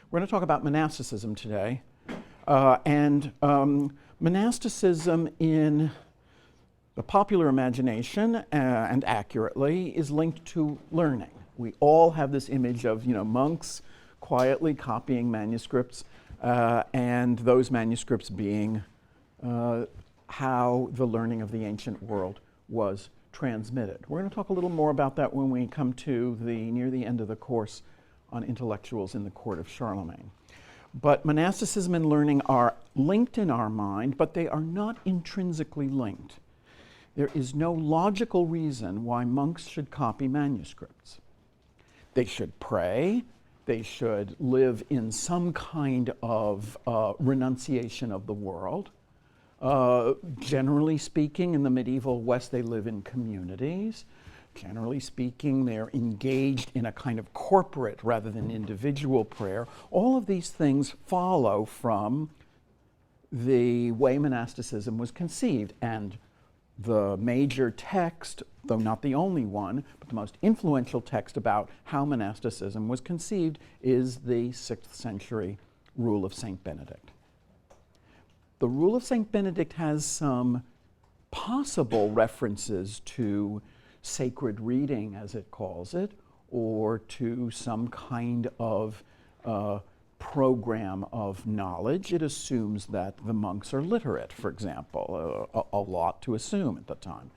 We're going to talk about monasticism today. Monasticism in the popular imagination, and accurately, is linked to learning. We all have this image of monks quietly copying manuscripts, and those manuscripts being how the learning of the ancient world was transmitted. We're going to talk a little more about that when we come to near the end of the course on intellectuals in the court of Charlemagne. But monasticism and learning are linked in our mind, but they are not intrinsically linked. There is no logical reason why monks should copy manuscripts. They should pray, they should live in some kind of renunciation of the world. Generally speaking, in the medieval West, they live in communities. Generally speaking, they're engaged in a kind of corporate rather than individual prayer. All of these things follow from the way monasticism was conceived. And the major text, though not the only one, but the most influential text about how monasticism was conceived is the 6th century Rule of St Benedict. The Rule of St Benedict has some possible references to sacred reading, as it calls it, or to some kind of program of knowledge. It assumes that the monks are literate, for example, a lot to assume at the time.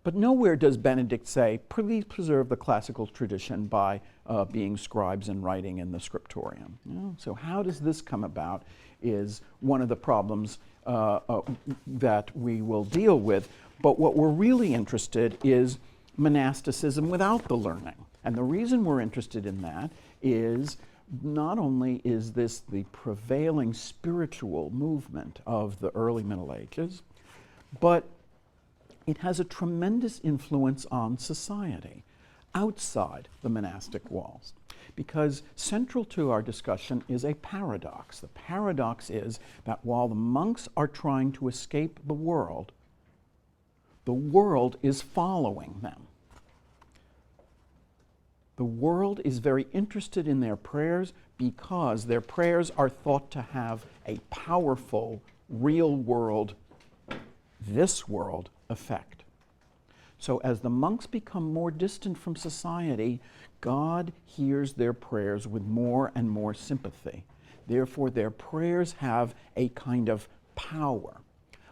But nowhere does Benedict say, please preserve the classical tradition by being scribes and writing in the scriptorium. So how does this come about is one of the problems that we will deal with. But what we're really interested is monasticism without the learning. And the reason we're interested in that is not only is this the prevailing spiritual movement of the early Middle Ages, but it has a tremendous influence on society outside the monastic walls. Because central to our discussion is a paradox. The paradox is that while the monks are trying to escape the world is following them. The world is very interested in their prayers because their prayers are thought to have a powerful, real world, this world effect. So as the monks become more distant from society, God hears their prayers with more and more sympathy. Therefore, their prayers have a kind of power,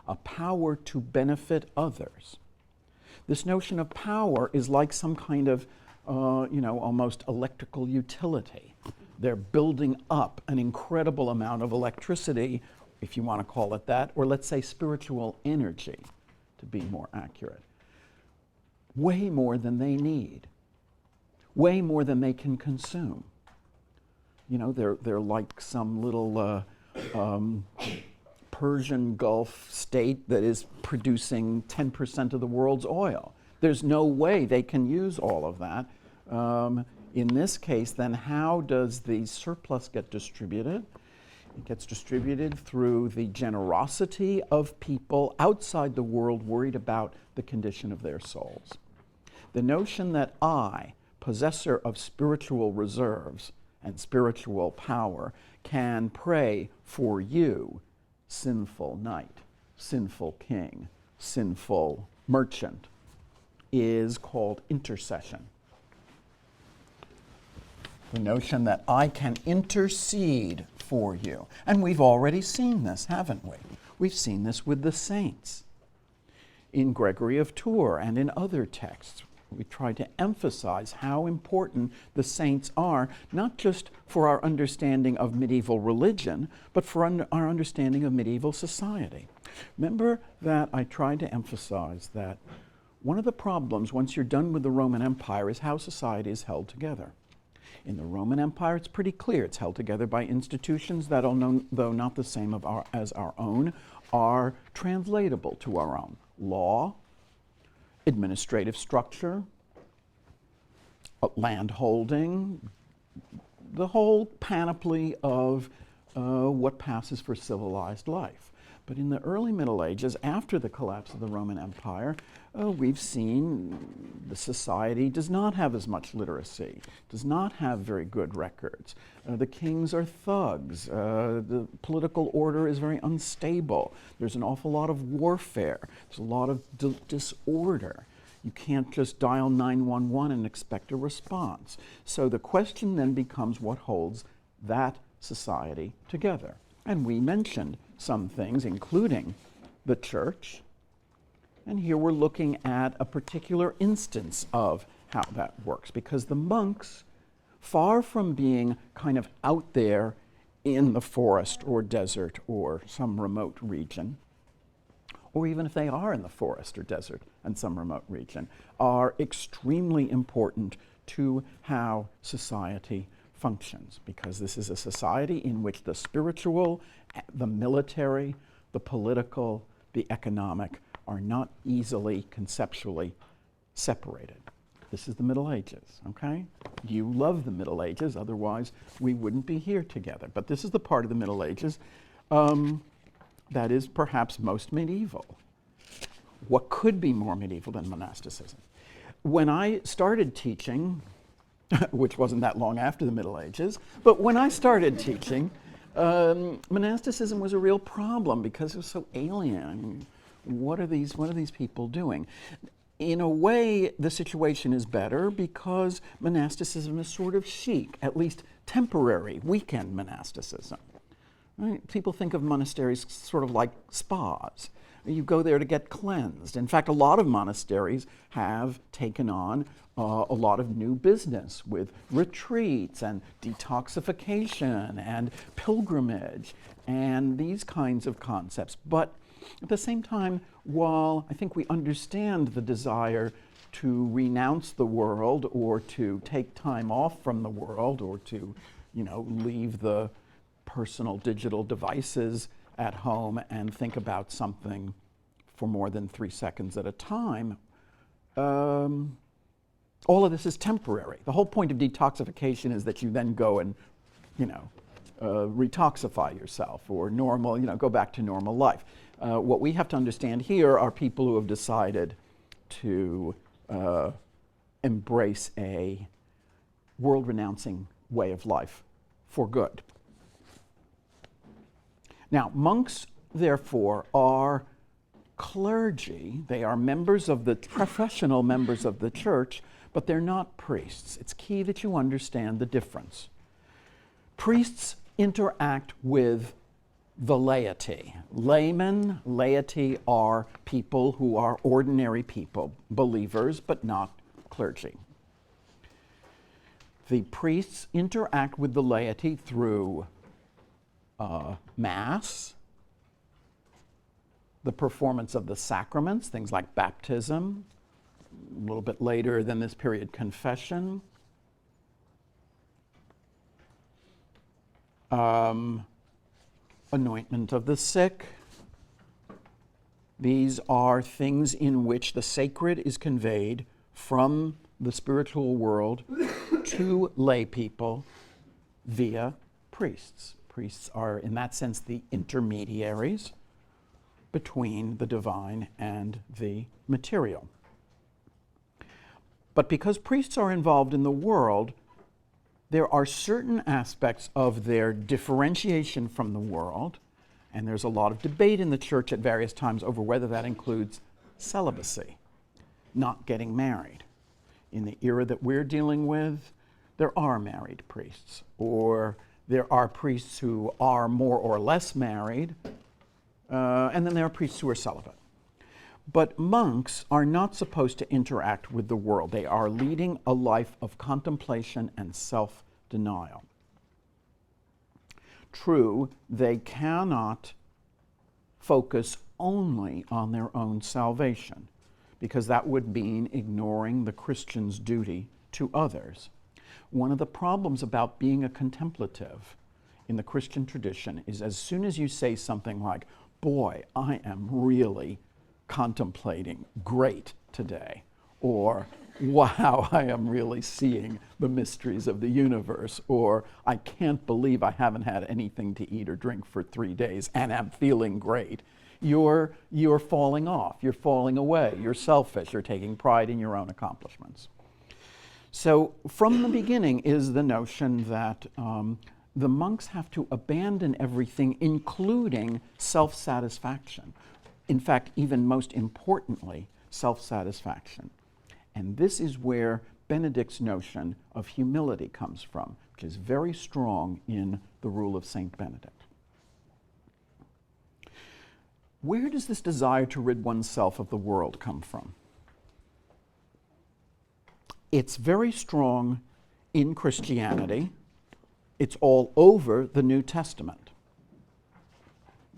a power to benefit others. This notion of power is like some kind of, almost electrical utility. They're building up an incredible amount of electricity, if you want to call it that, or let's say spiritual energy, to be more accurate. Way more than they need. Way more than they can consume. They're like some little Persian Gulf state that is producing 10% of the world's oil. There's no way they can use all of that. In this case, then, how does the surplus get distributed? It gets distributed through the generosity of people outside the world worried about the condition of their souls. The notion that I, possessor of spiritual reserves and spiritual power, can pray for you, sinful knight, sinful king, sinful merchant, is called intercession. The notion that I can intercede for you. And we've already seen this, haven't we? We've seen this with the saints. In Gregory of Tours and in other texts, we try to emphasize how important the saints are, not just for our understanding of medieval religion, but for our understanding of medieval society. Remember that I tried to emphasize that one of the problems, once you're done with the Roman Empire, is how society is held together. In the Roman Empire, it's pretty clear. It's held together by institutions that, though not the same as our own, are translatable to our own. Law, administrative structure, land holding, the whole panoply of what passes for civilized life. But in the early Middle Ages, after the collapse of the Roman Empire, we've seen the society does not have as much literacy, does not have very good records. The kings are thugs. The political order is very unstable. There's an awful lot of warfare. There's a lot of disorder. You can't just dial 911 and expect a response. So the question then becomes what holds that society together. And we mentioned some things, including the church. And here we're looking at a particular instance of how that works, because the monks, far from being kind of out there in the forest or desert or some remote region, or even if they are in the forest or desert and some remote region, are extremely important to how society functions, because this is a society in which the spiritual, the military, the political, the economic are not easily conceptually separated. This is the Middle Ages, okay? You love the Middle Ages, otherwise we wouldn't be here together. But this is the part of the Middle Ages that is perhaps most medieval. What could be more medieval than monasticism? When I started teaching, which wasn't that long after the Middle Ages, but when I started teaching, monasticism was a real problem because it was so alien. I mean, what are these people doing? In a way, the situation is better because monasticism is sort of chic, at least temporary, weekend monasticism. Right? People think of monasteries sort of like spas. You go there to get cleansed. In fact, a lot of monasteries have taken on a lot of new business with retreats and detoxification and pilgrimage and these kinds of concepts. But at the same time, while I think we understand the desire to renounce the world or to take time off from the world or to, leave the personal digital devices at home and think about something for more than 3 seconds at a time, all of this is temporary. The whole point of detoxification is that you then go and, retoxify yourself or go back to normal life. What we have to understand here are people who have decided to embrace a world-renouncing way of life for good. Now, monks, therefore, are clergy. They are professional members of the church, but they're not priests. It's key that you understand the difference. Priests interact with the laity. Laity are people who are ordinary people, believers, but not clergy. The priests interact with the laity through Mass, the performance of the sacraments, things like baptism, a little bit later than this period, confession, anointment of the sick. These are things in which the sacred is conveyed from the spiritual world to lay people via priests. Priests are, in that sense, the intermediaries between the divine and the material. But because priests are involved in the world, there are certain aspects of their differentiation from the world, and there's a lot of debate in the church at various times over whether that includes celibacy, not getting married. In the era that we're dealing with, there are married priests, or there are priests who are more or less married, and then there are priests who are celibate. But monks are not supposed to interact with the world. They are leading a life of contemplation and self-denial. True, they cannot focus only on their own salvation, because that would mean ignoring the Christian's duty to others. One of the problems about being a contemplative in the Christian tradition is as soon as you say something like, "Boy, I am really contemplating great today," or "Wow, I am really seeing the mysteries of the universe," or "I can't believe I haven't had anything to eat or drink for 3 days and am feeling great," you're falling off, you're falling away, you're selfish, you're taking pride in your own accomplishments. So from the beginning is the notion that the monks have to abandon everything, including self-satisfaction. In fact, even most importantly, self-satisfaction. And this is where Benedict's notion of humility comes from, which is very strong in the Rule of St Benedict. Where does this desire to rid oneself of the world come from? It's very strong in Christianity. It's all over the New Testament.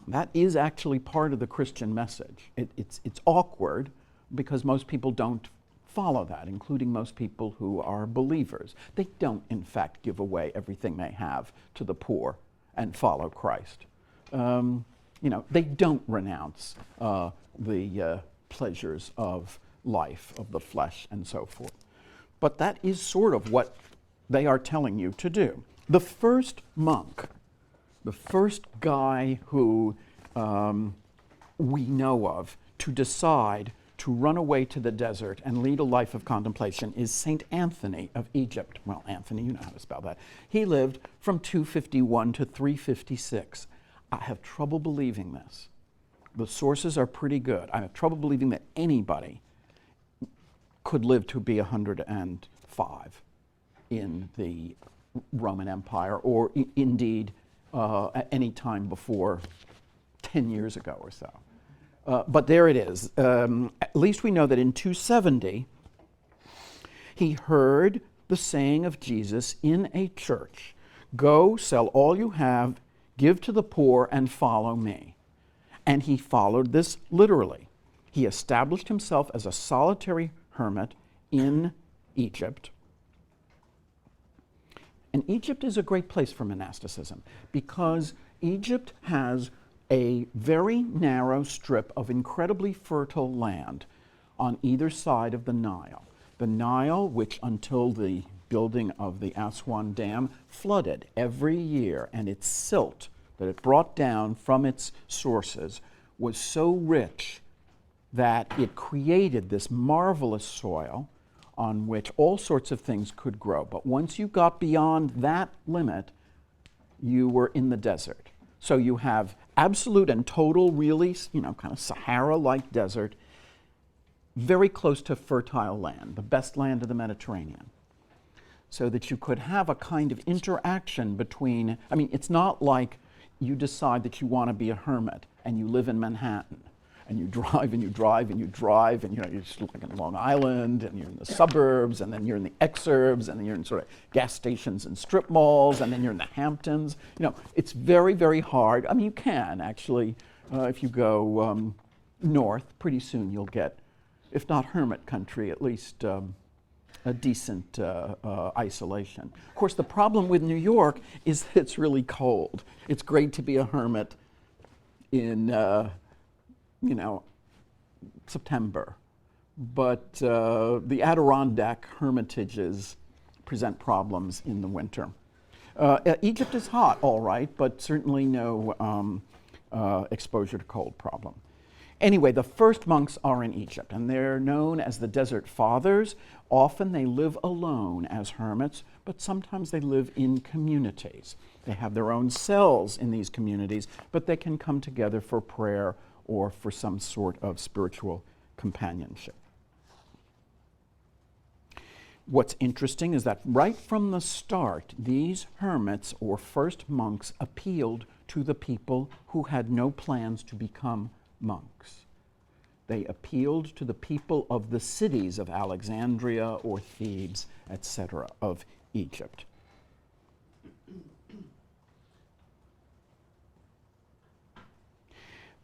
That is actually part of the Christian message. It's awkward because most people don't follow that, including most people who are believers. They don't, in fact, give away everything they have to the poor and follow Christ. They don't renounce the pleasures of life, of the flesh, and so forth. But that is sort of what they are telling you to do. The first monk, the first guy who we know of to decide to run away to the desert and lead a life of contemplation is St. Anthony of Egypt. Well, Anthony, you know how to spell that. He lived from 251 to 356. I have trouble believing this. The sources are pretty good. I have trouble believing that anybody could live to be 105 in the Roman Empire, or indeed at any time before 10 years ago or so. But there it is. At least we know that in 270, he heard the saying of Jesus in a church, "Go, sell all you have, give to the poor, and follow me." And he followed this literally. He established himself as a solitary hermit in Egypt. And Egypt is a great place for monasticism because Egypt has a very narrow strip of incredibly fertile land on either side of the Nile. The Nile, which until the building of the Aswan Dam flooded every year, and its silt that it brought down from its sources was so rich that it created this marvelous soil on which all sorts of things could grow. But once you got beyond that limit, you were in the desert. So you have absolute and total, really, kind of Sahara-like desert, very close to fertile land, the best land of the Mediterranean. So that you could have a kind of interaction between, it's not like you decide that you want to be a hermit and you live in Manhattan. And you drive and you drive and you drive, and you're just like in Long Island, and you're in the suburbs, and then you're in the exurbs, and then you're in sort of gas stations and strip malls, and then you're in the Hamptons. It's very, very hard. You can actually, if you go north, pretty soon you'll get, if not hermit country, at least a decent isolation. Of course, the problem with New York is that it's really cold. It's great to be a hermit in September. But the Adirondack hermitages present problems in the winter. Egypt is hot, all right, but certainly no exposure to cold problem. Anyway, the first monks are in Egypt, and they're known as the Desert Fathers. Often they live alone as hermits, but sometimes they live in communities. They have their own cells in these communities, but they can come together for prayer or for some sort of spiritual companionship. What's interesting is that right from the start, these hermits or first monks appealed to the people who had no plans to become monks. They appealed to the people of the cities of Alexandria or Thebes, etc., of Egypt.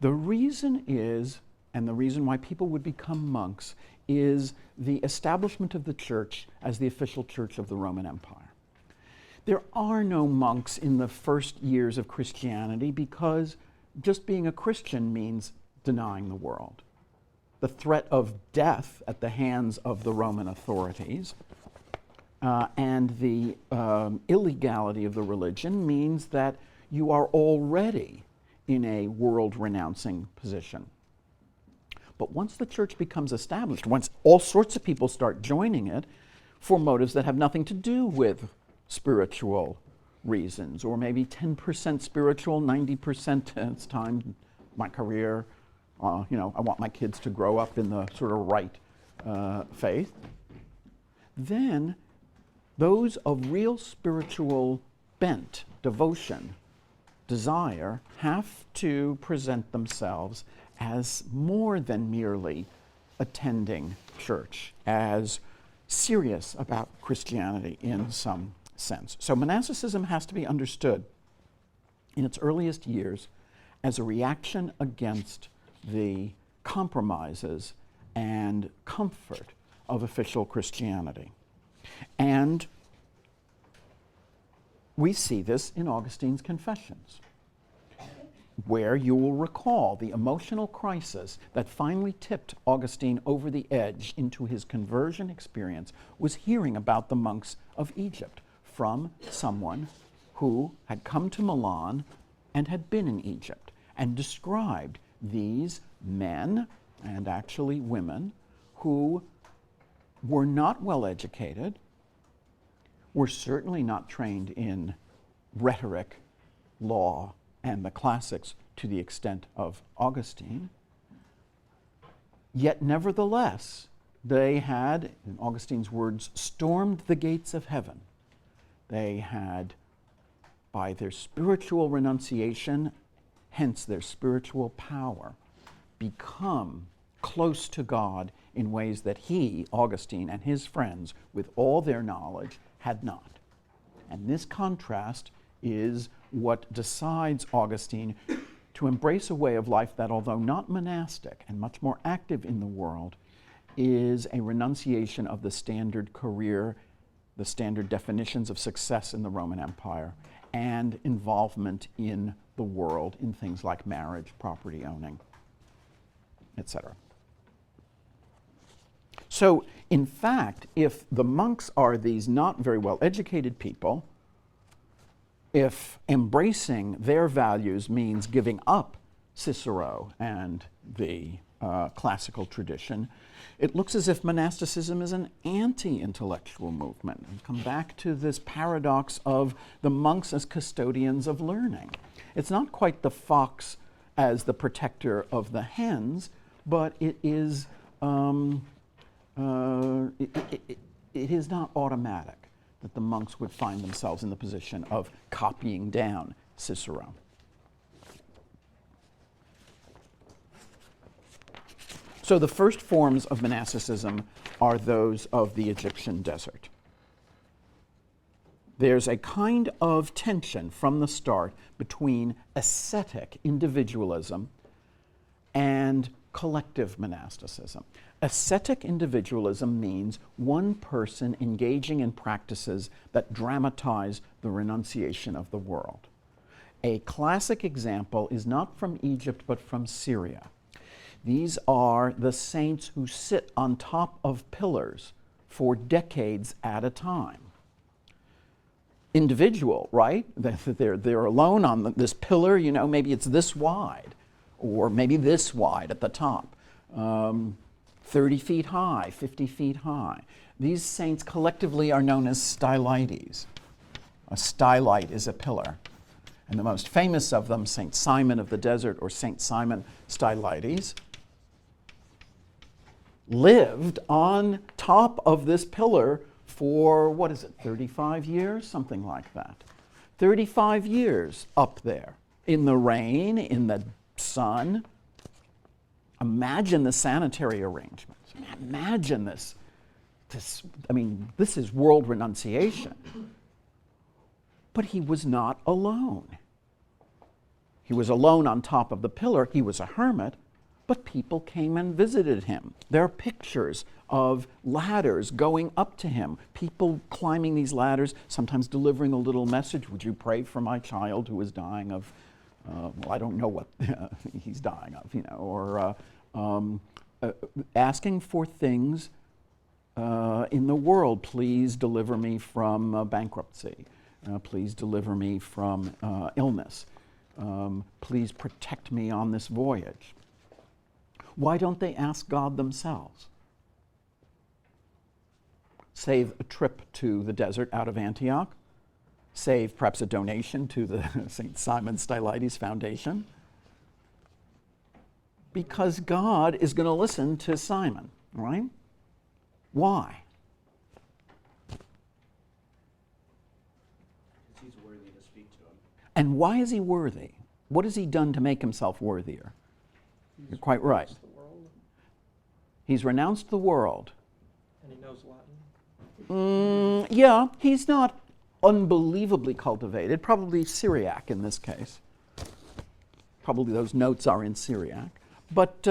The reason is, and the reason why people would become monks, is the establishment of the church as the official church of the Roman Empire. There are no monks in the first years of Christianity because just being a Christian means denying the world. The threat of death at the hands of the Roman authorities and the illegality of the religion means that you are already in a world renouncing position. But once the church becomes established, once all sorts of people start joining it for motives that have nothing to do with spiritual reasons, or maybe 10% spiritual, 90% it's time, my career, I want my kids to grow up in the sort of right faith, then those of real spiritual bent, devotion, desire, have to present themselves as more than merely attending church, as serious about Christianity in some sense. So monasticism has to be understood in its earliest years as a reaction against the compromises and comfort of official Christianity. And we see this in Augustine's Confessions, where you will recall the emotional crisis that finally tipped Augustine over the edge into his conversion experience was hearing about the monks of Egypt from someone who had come to Milan and had been in Egypt, and described these men, and actually women, who were not well educated, were certainly not trained in rhetoric, law, and the classics to the extent of Augustine. Yet nevertheless, they had, in Augustine's words, stormed the gates of heaven. They had, by their spiritual renunciation, hence their spiritual power, become close to God in ways that he, Augustine, and his friends, with all their knowledge, had not. And this contrast is what decides Augustine to embrace a way of life that, although not monastic and much more active in the world, is a renunciation of the standard career, the standard definitions of success in the Roman Empire, and involvement in the world in things like marriage, property owning, etc. So, in fact, if the monks are these not very well educated people, if embracing their values means giving up Cicero and the classical tradition, it looks as if monasticism is an anti-intellectual movement. And come back to this paradox of the monks as custodians of learning. It's not quite the fox as the protector of the hens, but it is it is not automatic that the monks would find themselves in the position of copying down Cicero. So the first forms of monasticism are those of the Egyptian desert. There's a kind of tension from the start between ascetic individualism and collective monasticism. Ascetic individualism means one person engaging in practices that dramatize the renunciation of the world. A classic example is not from Egypt but from Syria. These are the saints who sit on top of pillars for decades at a time. Individual, right? They're alone on this pillar, maybe it's this wide, or maybe this wide at the top. 30 feet high, 50 feet high. These saints collectively are known as stylites. A stylite is a pillar. And the most famous of them, St. Simon of the Desert, or St. Simon Stylites, lived on top of this pillar for, 35 years? Something like that. 35 years up there, in the rain, in the sun. Imagine the sanitary arrangements. Imagine this. This is world renunciation. But he was not alone. He was alone on top of the pillar. He was a hermit, but people came and visited him. There are pictures of ladders going up to him, people climbing these ladders, sometimes delivering a little message. Would you pray for my child who is dying of, I don't know what he's dying of, or asking for things in the world. Please deliver me from bankruptcy. Please deliver me from illness. please protect me on this voyage. Why don't they ask God themselves? Save a trip to the desert out of Antioch, save perhaps a donation to the St. Simon Stylites Foundation, because God is going to listen to Simon, right? Why? Because he's worthy to speak to him. And why is he worthy? What has he done to make himself worthier? You're quite right. He's renounced the world. And he knows Latin. Yeah, he's not unbelievably cultivated, probably Syriac in this case. Probably those notes are in Syriac. But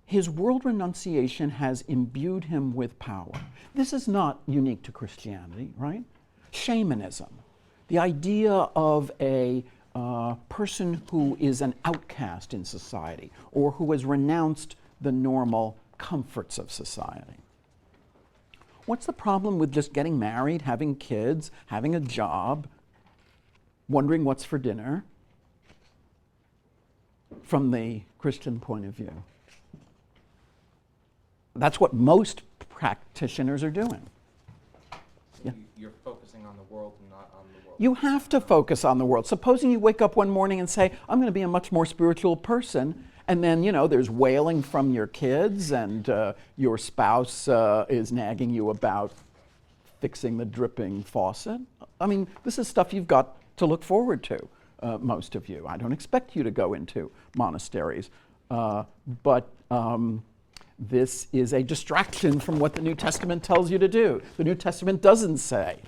his world renunciation has imbued him with power. This is not unique to Christianity, right? Shamanism, the idea of a person who is an outcast in society or who has renounced the normal comforts of society. What's the problem with just getting married, having kids, having a job, wondering what's for dinner from the Christian point of view? That's what most practitioners are doing. So you're focusing on the world and not on the world. You have to focus on the world. Supposing you wake up one morning and say, I'm going to be a much more spiritual person, and then, there's wailing from your kids, and your spouse is nagging you about fixing the dripping faucet. I mean, this is stuff you've got to look forward to, most of you. I don't expect you to go into monasteries, but this is a distraction from what the New Testament tells you to do. The New Testament doesn't say,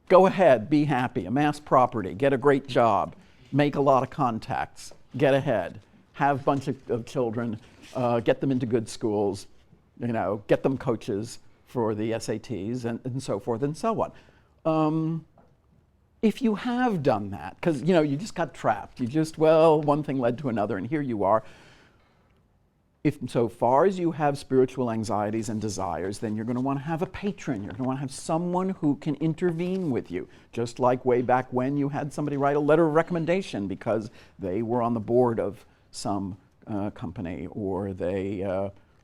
go ahead, be happy, amass property, get a great job, make a lot of contacts, get ahead. Have a bunch of children, get them into good schools, get them coaches for the SATs and so forth and so on. If you have done that, because you just got trapped, one thing led to another and here you are. If so far as you have spiritual anxieties and desires, then you're going to want to have a patron. You're going to want to have someone who can intervene with you, just like way back when you had somebody write a letter of recommendation because they were on the board of some company or they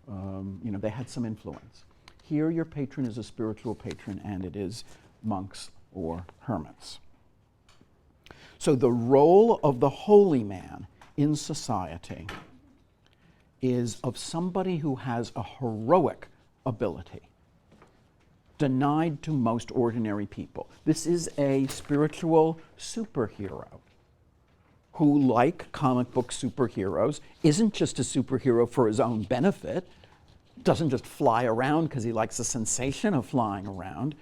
had some influence. Here your patron is a spiritual patron and it is monks or hermits. So the role of the holy man in society is of somebody who has a heroic ability denied to most ordinary people. This is a spiritual superhero who, like comic book superheroes, isn't just a superhero for his own benefit, doesn't just fly around because he likes the sensation of flying around,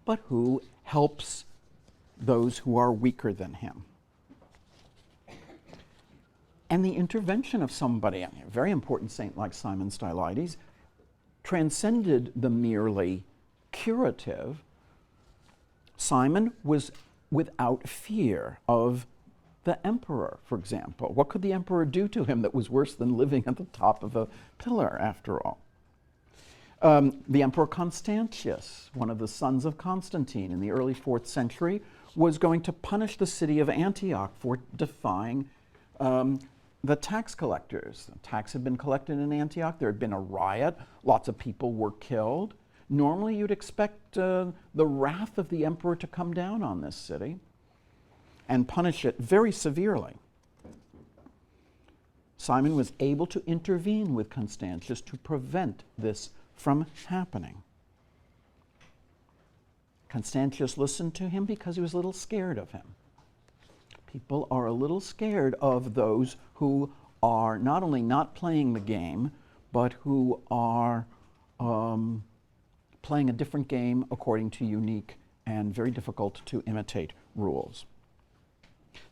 but who helps those who are weaker than him. And the intervention of somebody, a very important saint like Simon Stylites, transcended the merely curative. Simon was without fear of the emperor, for example. What could the emperor do to him that was worse than living at the top of a pillar, after all? The Emperor Constantius, one of the sons of Constantine in the early 4th century, was going to punish the city of Antioch for defying the tax collectors. The tax had been collected in Antioch. There had been a riot. Lots of people were killed. Normally, you'd expect the wrath of the emperor to come down on this city and punish it very severely. Simon was able to intervene with Constantius to prevent this from happening. Constantius listened to him because he was a little scared of him. People are a little scared of those who are not only not playing the game, but who are playing a different game according to unique and very difficult to imitate rules.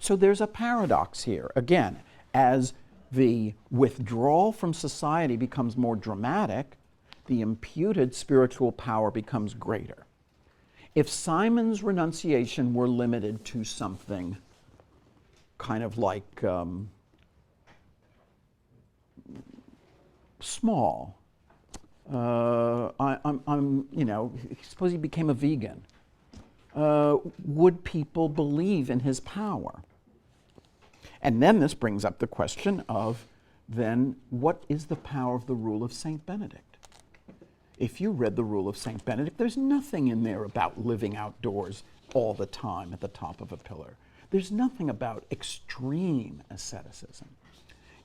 So there's a paradox here. Again, as the withdrawal from society becomes more dramatic, the imputed spiritual power becomes greater. If Simon's renunciation were limited to something kind of like small, suppose he became a vegan. would people believe in his power? And then this brings up the question of, then, what is the power of the Rule of St. Benedict? If you read the Rule of St. Benedict, there's nothing in there about living outdoors all the time at the top of a pillar. There's nothing about extreme asceticism.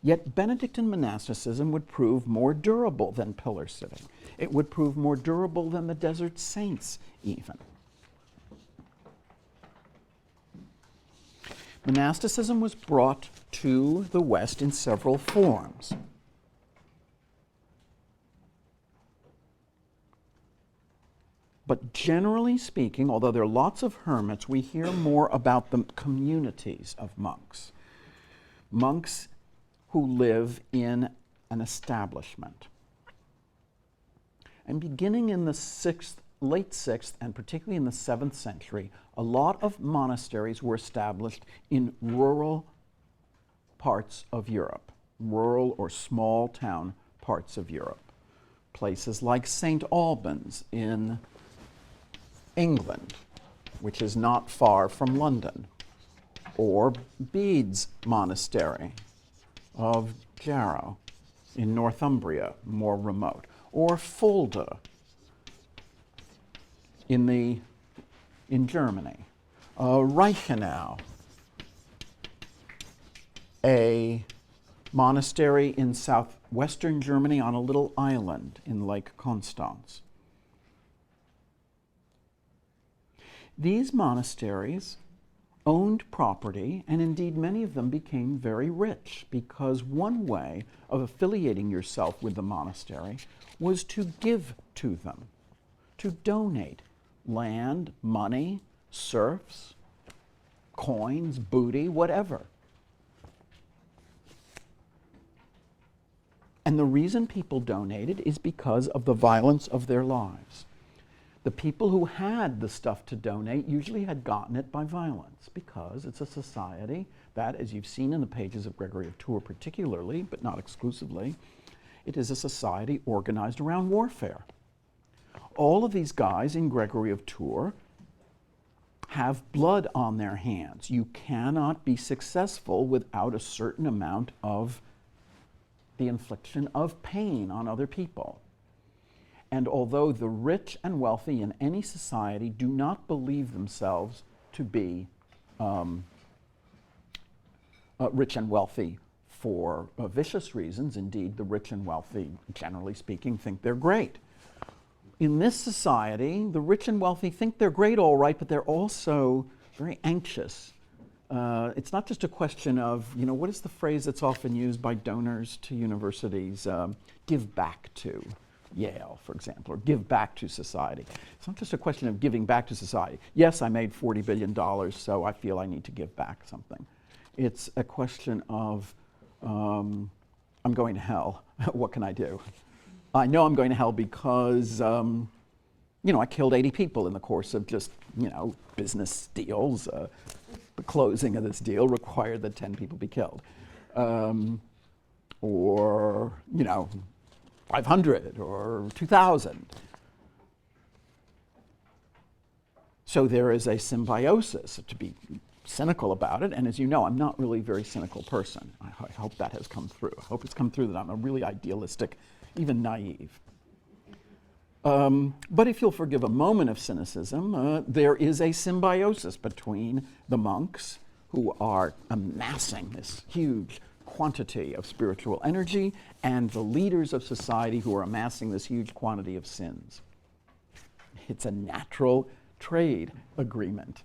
Yet Benedictine monasticism would prove more durable than pillar sitting. It would prove more durable than the desert saints, even. Monasticism was brought to the West in several forms. But generally speaking, although there are lots of hermits, we hear more about the communities of monks. Monks who live in an establishment. And beginning in the late 6th, and particularly in the 7th century, a lot of monasteries were established in rural parts of Europe, rural or small town parts of Europe. Places like St. Albans in England, which is not far from London, or Bede's Monastery of Jarrow in Northumbria, more remote, or Fulda in Germany, Reichenau, a monastery in southwestern Germany on a little island in Lake Constance. These monasteries owned property, and indeed many of them became very rich, because one way of affiliating yourself with the monastery was to give to them, to donate land, money, serfs, coins, booty, whatever. And the reason people donated is because of the violence of their lives. The people who had the stuff to donate usually had gotten it by violence, because it's a society that, as you've seen in the pages of Gregory of Tours particularly, but not exclusively, it is a society organized around warfare. All of these guys in Gregory of Tours have blood on their hands. You cannot be successful without a certain amount of the infliction of pain on other people. And although the rich and wealthy in any society do not believe themselves to be rich and wealthy for vicious reasons, indeed the rich and wealthy, generally speaking, think they're great. In this society, the rich and wealthy think they're great, all right, but they're also very anxious. It's not just a question of, what is the phrase that's often used by donors to universities, give back to Yale, for example, or give back to society. It's not just a question of giving back to society. Yes, I made $40 billion, so I feel I need to give back something. It's a question of, I'm going to hell. What can I do? I know I'm going to hell because, I killed 80 people in the course of just, business deals. The closing of this deal required that 10 people be killed. Or 500 or 2,000. So there is a symbiosis, to be cynical about it, and as you know, I'm not really a very cynical person. I hope that has come through. I hope it's come through that I'm a really idealistic, even naive. But if you'll forgive a moment of cynicism, there is a symbiosis between the monks, who are amassing this huge quantity of spiritual energy, and the leaders of society who are amassing this huge quantity of sins. It's a natural trade agreement.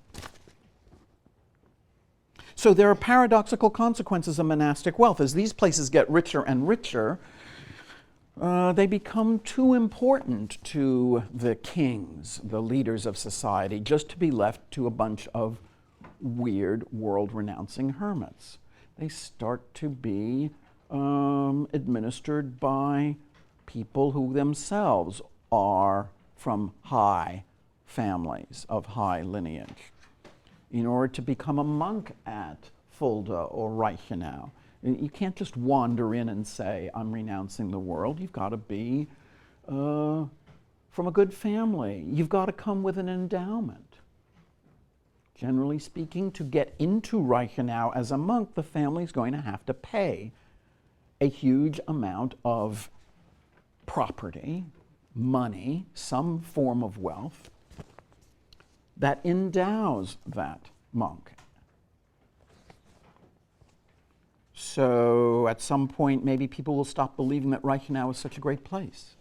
So there are paradoxical consequences of monastic wealth. As these places get richer and richer, they become too important to the kings, the leaders of society, just to be left to a bunch of weird, world-renouncing hermits. They start to be administered by people who themselves are from high families, of high lineage. In order to become a monk at Fulda or Reichenau, you can't just wander in and say, I'm renouncing the world. You've got to be from a good family. You've got to come with an endowment. Generally speaking, to get into Reichenau as a monk, the family is going to have to pay a huge amount of property, money, some form of wealth that endows that monk. So at some point, maybe people will stop believing that Reichenau is such a great place.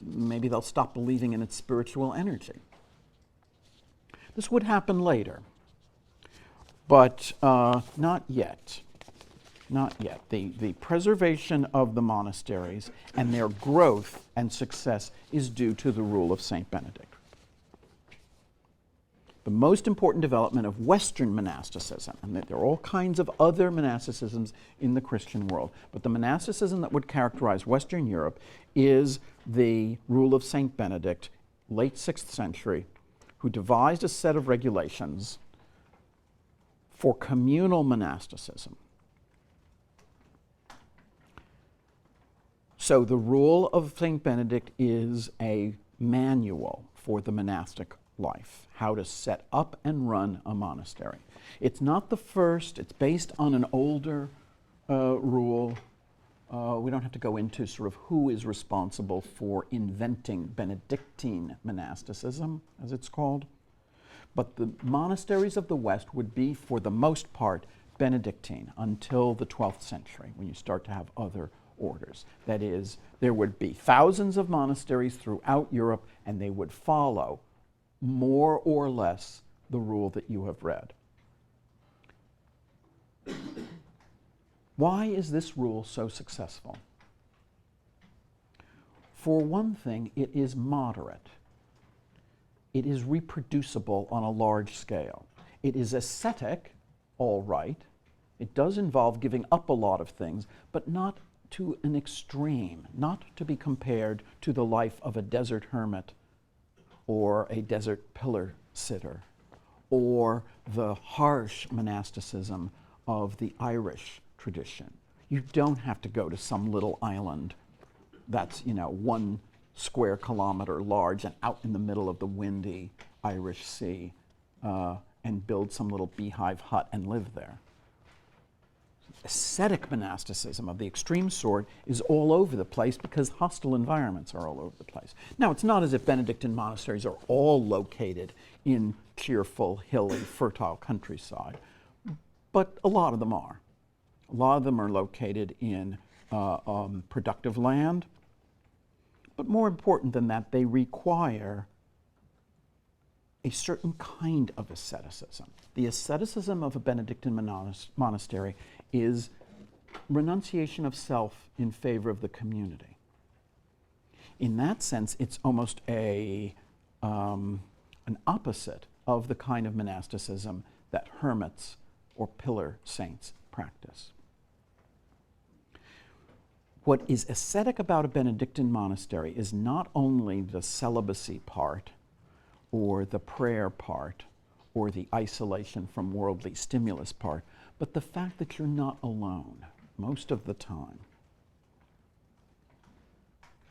Maybe they'll stop believing in its spiritual energy. This would happen later, but not yet. Not yet. The preservation of the monasteries and their growth and success is due to the rule of St. Benedict. The most important development of Western monasticism, and that there are all kinds of other monasticisms in the Christian world, but the monasticism that would characterize Western Europe is the rule of St. Benedict, late 6th century, who devised a set of regulations for communal monasticism. So the rule of St. Benedict is a manual for the monastic life, how to set up and run a monastery. It's not the first, it's based on an older rule. We don't have to go into sort of who is responsible for inventing Benedictine monasticism, as it's called. But the monasteries of the West would be, for the most part, Benedictine until the 12th century, when you start to have other orders. That is, there would be thousands of monasteries throughout Europe, and they would follow more or less the rule that you have read. Why is this rule so successful? For one thing, it is moderate. It is reproducible on a large scale. It is ascetic, all right. It does involve giving up a lot of things, but not to an extreme, not to be compared to the life of a desert hermit or a desert pillar sitter, or the harsh monasticism of the Irish tradition. You don't have to go to some little island that's, 1 square kilometer large and out in the middle of the windy Irish Sea and build some little beehive hut and live there. Ascetic monasticism of the extreme sort is all over the place because hostile environments are all over the place. Now, it's not as if Benedictine monasteries are all located in cheerful, hilly, fertile countryside, but a lot of them are. A lot of them are located in productive land, but more important than that, they require a certain kind of asceticism. The asceticism of a Benedictine monastery is renunciation of self in favor of the community. In that sense, it's almost an opposite of the kind of monasticism that hermits or pillar saints practice. What is ascetic about a Benedictine monastery is not only the celibacy part, or the prayer part, or the isolation from worldly stimulus part, but the fact that you're not alone most of the time.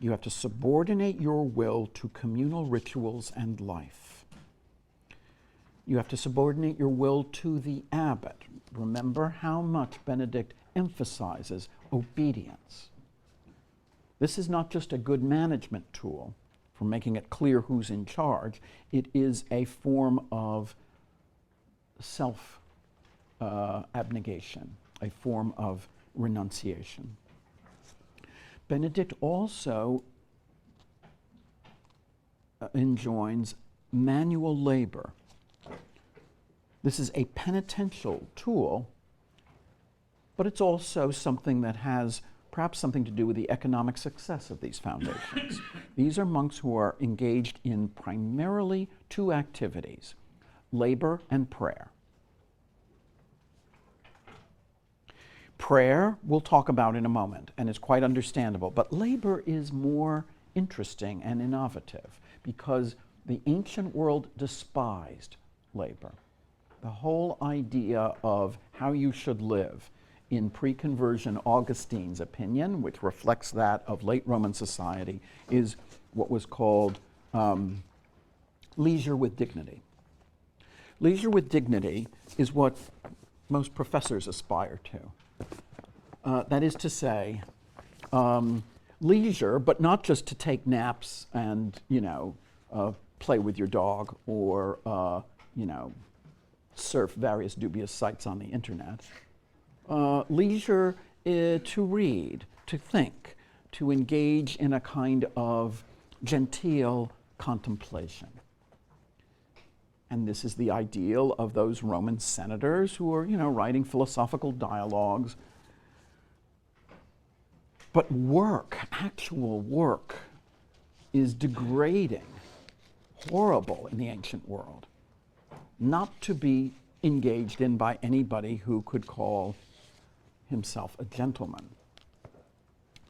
You have to subordinate your will to communal rituals and life. You have to subordinate your will to the abbot. Remember how much Benedict emphasizes obedience. This is not just a good management tool for making it clear who's in charge. It is a form of self-abnegation, a form of renunciation. Benedict also enjoins manual labor. This is a penitential tool, but it's also something that has perhaps something to do with the economic success of these foundations. These are monks who are engaged in primarily 2 activities, labor and prayer. Prayer we'll talk about in a moment, and is quite understandable, but labor is more interesting and innovative because the ancient world despised labor. The whole idea of how you should live, in pre-conversion Augustine's opinion, which reflects that of late Roman society, is what was called leisure with dignity. Leisure with dignity is what most professors aspire to. That is to say, leisure, but not just to take naps and, play with your dog or, surf various dubious sites on the internet. Leisure to read, to think, to engage in a kind of genteel contemplation. And this is the ideal of those Roman senators who are, writing philosophical dialogues. But work, actual work, is degrading, horrible in the ancient world, not to be engaged in by anybody who could call himself a gentleman.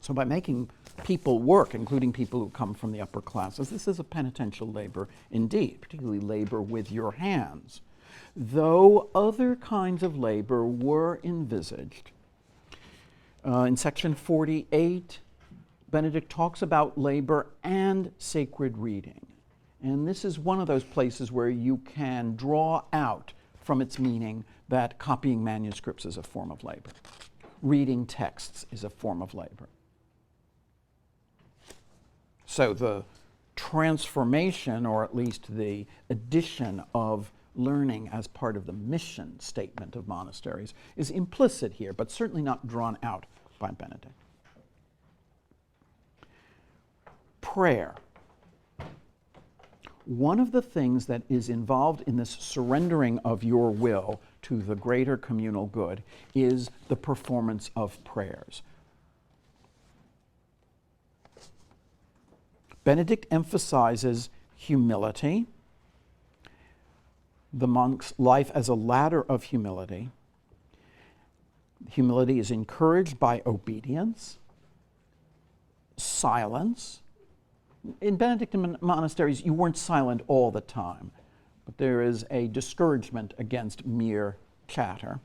So by making people work, including people who come from the upper classes, this is a penitential labor indeed, particularly labor with your hands. Though other kinds of labor were envisaged. In section 48, Benedict talks about labor and sacred reading. And this is one of those places where you can draw out from its meaning that copying manuscripts is a form of labor. Reading texts is a form of labor. So the transformation, or at least the addition of learning as part of the mission statement of monasteries, is implicit here, but certainly not drawn out by Benedict. Prayer. One of the things that is involved in this surrendering of your will to the greater communal good is the performance of prayers. Benedict emphasizes humility, the monk's life as a ladder of humility. Humility is encouraged by obedience, silence. In Benedictine monasteries, you weren't silent all the time, but there is a discouragement against mere chatter.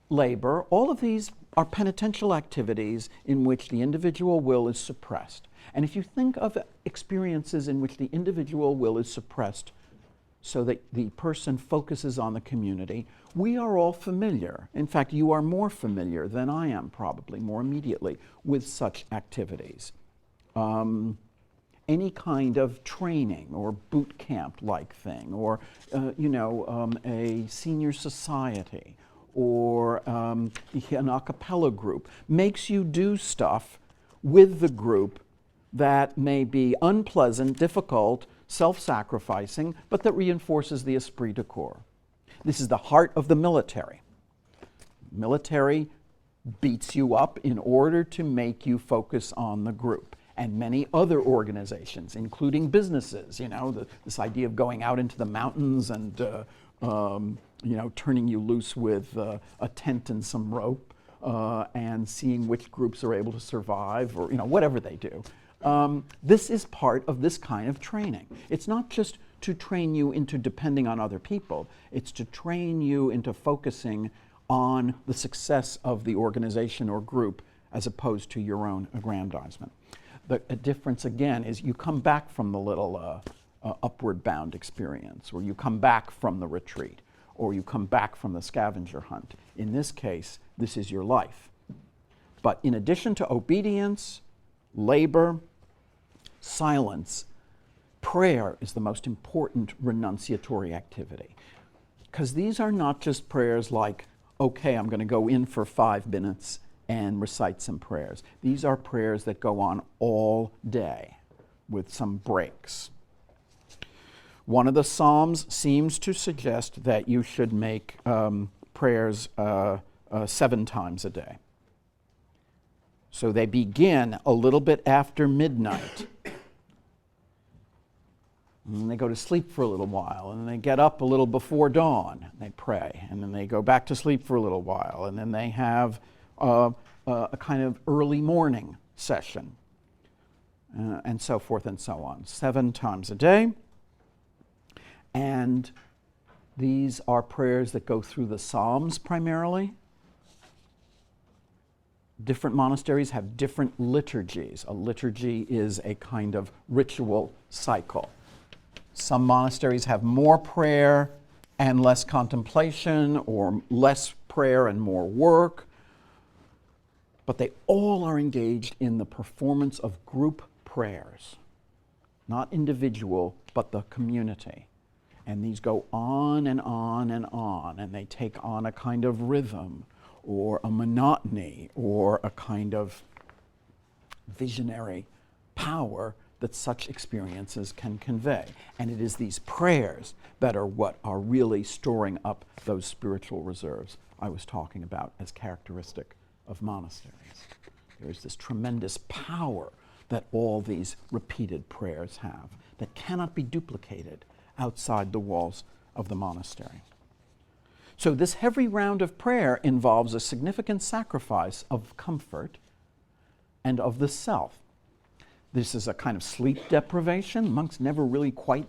Labor, all of these are penitential activities in which the individual will is suppressed. And if you think of experiences in which the individual will is suppressed so that the person focuses on the community, we are all familiar. In fact, you are more familiar than I am, probably, more immediately, with such activities. Any kind of training or boot camp-like thing, or a senior society, or an a cappella group, makes you do stuff with the group that may be unpleasant, difficult, self-sacrificing, but that reinforces the esprit de corps. This is the heart of the military. Military beats you up in order to make you focus on the group. And many other organizations, including businesses, this idea of going out into the mountains and, turning you loose with a tent and some rope and seeing which groups are able to survive, or, whatever they do. This is part of this kind of training. It's not just to train you into depending on other people. It's to train you into focusing on the success of the organization or group as opposed to your own aggrandizement. The difference, again, is you come back from the little upward bound experience, or you come back from the retreat, or you come back from the scavenger hunt. In this case, this is your life. But in addition to obedience, labor, silence, prayer is the most important renunciatory activity. Because these are not just prayers like, okay, I'm going to go in for 5 minutes and recite some prayers. These are prayers that go on all day with some breaks. One of the Psalms seems to suggest that you should make prayers 7 times a day. So they begin a little bit after midnight. And then they go to sleep for a little while, and then they get up a little before dawn, and they pray, and then they go back to sleep for a little while, and then they have a kind of early morning session, and so forth and so on. 7 times a day. And these are prayers that go through the Psalms primarily. Different monasteries have different liturgies. A liturgy is a kind of ritual cycle. Some monasteries have more prayer, and less contemplation, or less prayer and more work. But they all are engaged in the performance of group prayers, not individual, but the community. And these go on and on and on, and they take on a kind of rhythm or a monotony or a kind of visionary power that such experiences can convey. And it is these prayers that are what are really storing up those spiritual reserves I was talking about as characteristic of monasteries. There's this tremendous power that all these repeated prayers have that cannot be duplicated outside the walls of the monastery. So this heavy round of prayer involves a significant sacrifice of comfort and of the self. This is a kind of sleep deprivation. Monks never really quite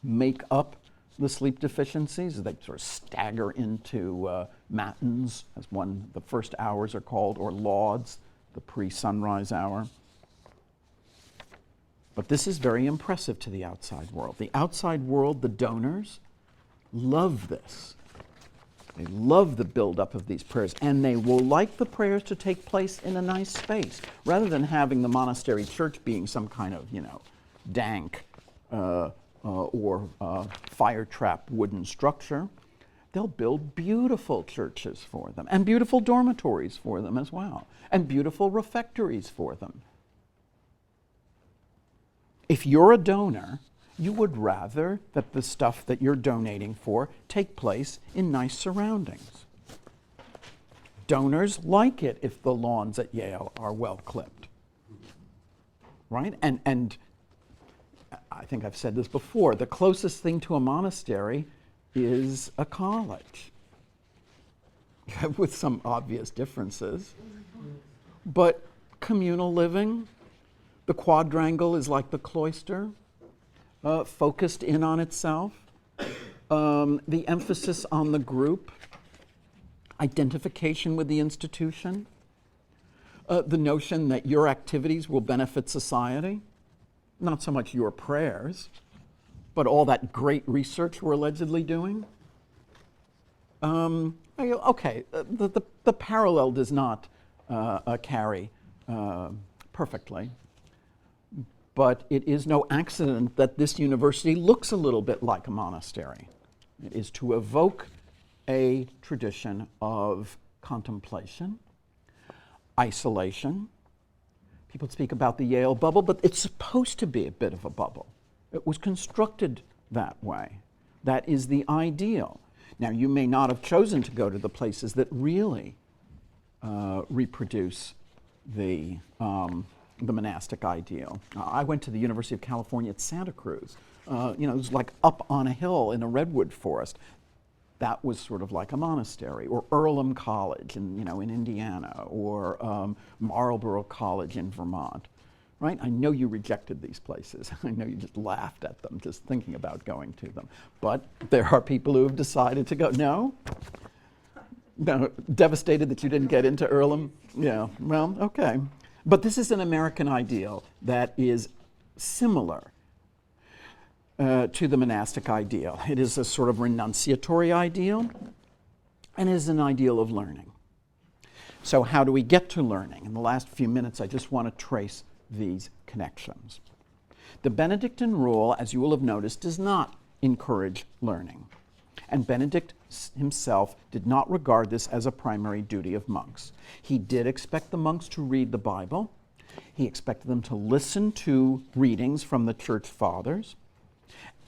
make up the sleep deficiencies. They sort of stagger into matins, as the first hours are called, or lauds, the pre-sunrise hour. But this is very impressive to the outside world. The outside world, the donors, love this. They love the buildup of these prayers, and they will like the prayers to take place in a nice space, rather than having the monastery church being some kind of, dank or fire trap wooden structure. They'll build beautiful churches for them, and beautiful dormitories for them as well, and beautiful refectories for them. If you're a donor, you would rather that the stuff that you're donating for take place in nice surroundings. Donors like it if the lawns at Yale are well clipped, right? And I think I've said this before, the closest thing to a monastery is a college, with some obvious differences. But communal living, the quadrangle is like the cloister, focused in on itself, the emphasis on the group, identification with the institution, the notion that your activities will benefit society, not so much your prayers, but all that great research we're allegedly doing. Okay, the parallel does not carry perfectly. But it is no accident that this university looks a little bit like a monastery. It is to evoke a tradition of contemplation, isolation. People speak about the Yale bubble, but it's supposed to be a bit of a bubble. It was constructed that way. That is the ideal. Now, you may not have chosen to go to the places that really reproduce the monastic ideal. I went to the University of California at Santa Cruz. It was like up on a hill in a redwood forest. That was sort of like a monastery. Or Earlham College in Indiana, or Marlborough College in Vermont, right? I know you rejected these places. I know you just laughed at them just thinking about going to them. But there are people who have decided to go. No, devastated that you didn't get into Earlham? Yeah, well, okay. But this is an American ideal that is similar to the monastic ideal. It is a sort of renunciatory ideal, and it is an ideal of learning. So how do we get to learning? In the last few minutes, I just want to trace these connections. The Benedictine rule, as you will have noticed, does not encourage learning. And Benedict himself did not regard this as a primary duty of monks. He did expect the monks to read the Bible. He expected them to listen to readings from the church fathers.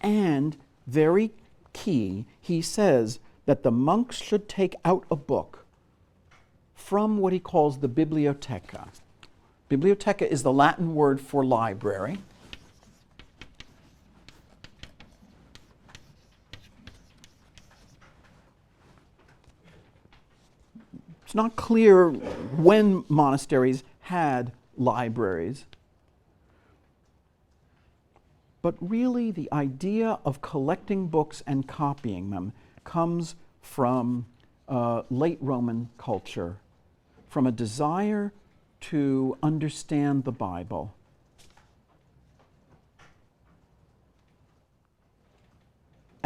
And, very key, he says that the monks should take out a book from what he calls the bibliotheca. Bibliotheca is the Latin word for library. It's not clear when monasteries had libraries, but really the idea of collecting books and copying them comes from late Roman culture, from a desire to understand the Bible.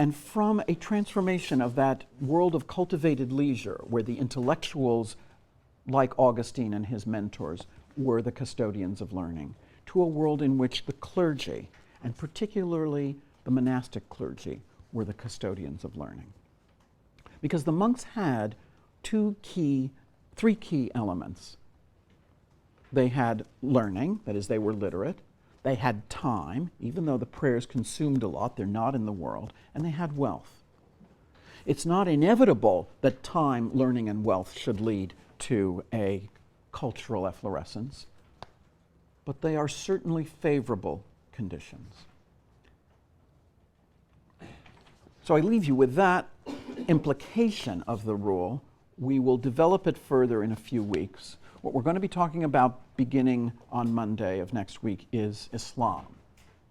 and from a transformation of that world of cultivated leisure, where the intellectuals, like Augustine and his mentors, were the custodians of learning, to a world in which the clergy, and particularly the monastic clergy, were the custodians of learning. Because the monks had three key elements. They had learning, that is, they were literate. They had time, even though the prayers consumed a lot, they're not in the world, and they had wealth. It's not inevitable that time, learning, and wealth should lead to a cultural efflorescence, but they are certainly favorable conditions. So I leave you with that implication of the rule. We will develop it further in a few weeks. What we're going to be talking about beginning on Monday of next week is Islam.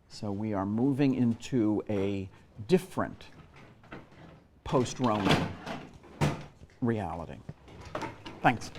So we are moving into a different post-Roman reality. Thanks.